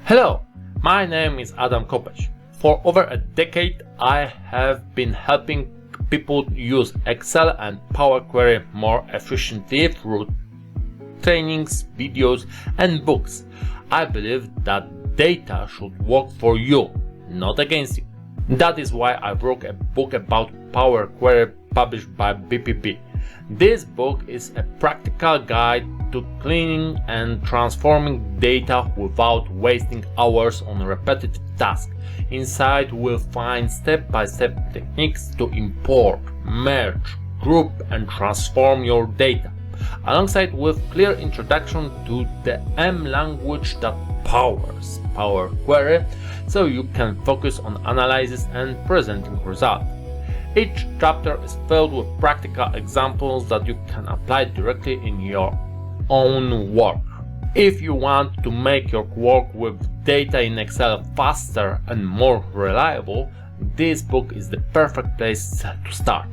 Hello, my name is Adam Kopeć. For over a decade, I have been helping people use Excel and Power Query more efficiently through trainings, videos, and books. I believe that data should work for you, not against you. That is why I wrote a book about Power Query published by BPP. This book is a practical guide to cleaning and transforming data without wasting hours on repetitive tasks. Inside we'll find step-by-step techniques to import, merge, group and transform your data, alongside with clear introduction to the M language that powers Power Query, so you can focus on analysis and presenting results. Each chapter is filled with practical examples that you can apply directly in your own work. If you want to make your work with data in Excel faster and more reliable, this book is the perfect place to start.